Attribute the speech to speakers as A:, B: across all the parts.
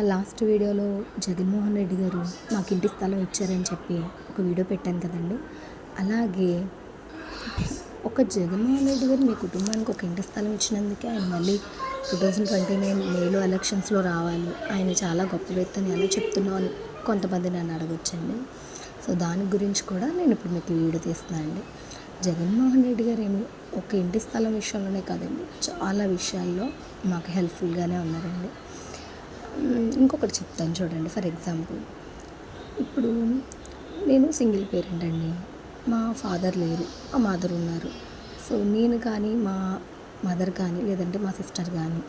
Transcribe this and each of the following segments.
A: Last వీడియోలో జగన్మోహన్ రెడ్డి గారు మాకు ఇంటి స్థలం ఇచ్చారని చెప్పి ఒక వీడియో పెట్టాను కదండి. అలాగే ఒక జగన్మోహన్ రెడ్డి గారు మీ కుటుంబానికి ఒక ఇంటి స్థలం ఇచ్చినందుకే ఆయన మళ్ళీ 2029 మేలో ఎలక్షన్స్లో రావాలి, ఆయన చాలా గొప్ప వ్యక్తి అని ఎలా చెప్తున్నావు అని కొంతమంది నన్ను అడగొచ్చండి. సో దాని గురించి కూడా నేను ఇప్పుడు మీకు వీడియో తీస్తున్నాను అండి. జగన్మోహన్ రెడ్డి గారు ఏమి ఒక ఇంటి స్థలం విషయంలోనే కాదండి, చాలా విషయాల్లో మాకు హెల్ప్ఫుల్గానే ఉన్నారండి. ఇంకొకటి చెప్తాను చూడండి. ఫర్ ఎగ్జాంపుల్, ఇప్పుడు నేను సింగిల్ పేరెంట్ అండి. మా ఫాదర్ లేరు, మా మదర్ ఉన్నారు. సో నేను కానీ మా మదర్ కానీ లేదంటే మా సిస్టర్ కానీ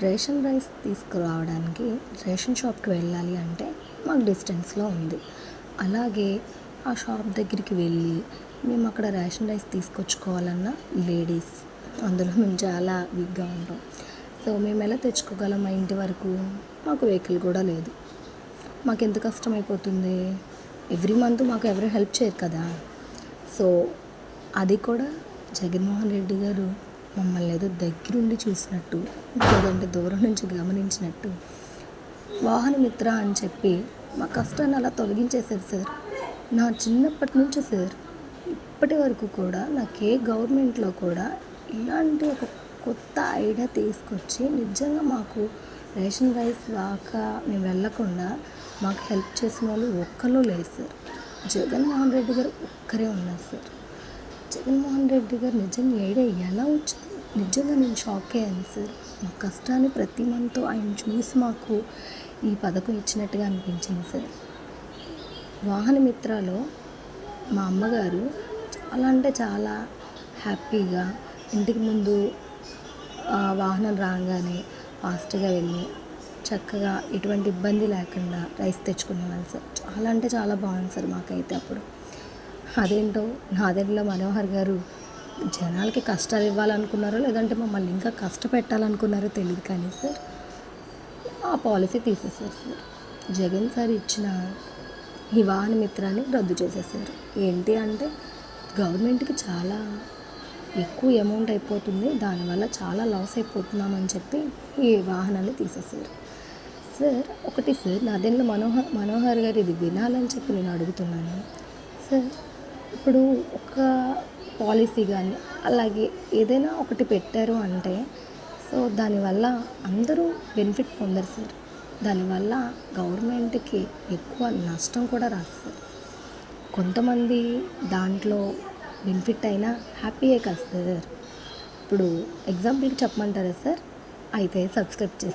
A: రేషన్ రైస్ తీసుకురావడానికి రేషన్ షాప్కి వెళ్ళాలి అంటే మాకు డిస్టెన్స్లో ఉంది. అలాగే ఆ షాప్ దగ్గరికి వెళ్ళి మేము అక్కడ రేషన్ రైస్ తీసుకొచ్చుకోవాలన్నా లేడీస్, అందులో మేము చాలా వీక్గా ఉంటాం. సో మేము ఎలా తెచ్చుకోగలం మా ఇంటి వరకు? మాకు వెహికల్ కూడా లేదు. మాకు ఎంత కష్టమైపోతుంది. ఎవ్రీ మంత్ మాకు ఎవరు హెల్ప్ చేయరు కదా. సో అది కూడా జగన్మోహన్ రెడ్డి గారు మమ్మల్ని ఏదో దగ్గరుండి చూసినట్టు, లేదంటే దూరం నుంచి గమనించినట్టు వాహన మిత్ర అని చెప్పి మా కష్టాన్ని అలా తొలగించేశారు సార్. నా చిన్నప్పటి నుంచి సార్ ఇప్పటి వరకు కూడా నాకు ఏ గవర్నమెంట్లో కూడా ఇలాంటి ఒక కొత్త ఐడియా తీసుకొచ్చి నిజంగా మాకు రేషన్ రైస్ రాక మేము వెళ్ళకుండా మాకు హెల్ప్ చేసిన వాళ్ళు ఒక్కరు లేరు సార్. జగన్మోహన్ రెడ్డి గారు ఒక్కరే ఉన్నారు సార్. జగన్మోహన్ రెడ్డి గారు నిజంగా ఐడియా ఎలా వచ్చింది, నిజంగా నేను షాక్ అయ్యాను సార్. మా కష్టాన్ని ప్రతి మంత్ ఆయన చూసి మాకు ఈ పథకం ఇచ్చినట్టుగా అనిపించింది సార్. వాహన మిత్రలో మా అమ్మగారు చాలా అంటే చాలా హ్యాపీగా ఇంటికి ముందు వాహనం రాగానే ఫాస్ట్గా వెళ్ళి చక్కగా ఎటువంటి ఇబ్బంది లేకుండా రైస్ తెచ్చుకునేవాళ్ళు సార్. చాలా అంటే చాలా బాగుంది సార్ మాకైతే అప్పుడు. అదేంటో నాదెండ్ల మనోహర్ గారు జనాలకి కష్టాలు ఇవ్వాలనుకున్నారో లేదంటే మమ్మల్ని ఇంకా కష్టపెట్టాలనుకున్నారో తెలియదు కానీ సార్ ఆ పాలసీ తీసేశారు సార్. జగన్ సార్ ఇచ్చిన ఈ వాహన మిత్రాన్ని రద్దు చేసేసారు. ఏంటి అంటే గవర్నమెంట్కి చాలా ఎక్కువ అమౌంట్ అయిపోతుంది, దానివల్ల చాలా లాస్ అయిపోతున్నామని చెప్పి ఈ వాహనాన్ని తీసేశారు సార్. ఒకటి సార్, నాదెండ్ల మనోహర్ గారు ఇది వినాలని చెప్పి నేను అడుగుతున్నాను సార్. ఇప్పుడు ఒక పాలసీ కానీ అలాగే ఏదైనా ఒకటి పెట్టారు అంటే సో దానివల్ల అందరూ బెనిఫిట్ పొందరు సార్. దానివల్ల గవర్నమెంట్కి ఎక్కువ నష్టం కూడా రాదు సార్. కొంతమంది దాంట్లో బెనిఫిట్ అయినా హ్యాపీయే కదా సార్. ఇప్పుడు ఎగ్జాంపుల్కి చెప్పమంటారా సార్? అయితే సబ్స్క్రైబ్ చేసి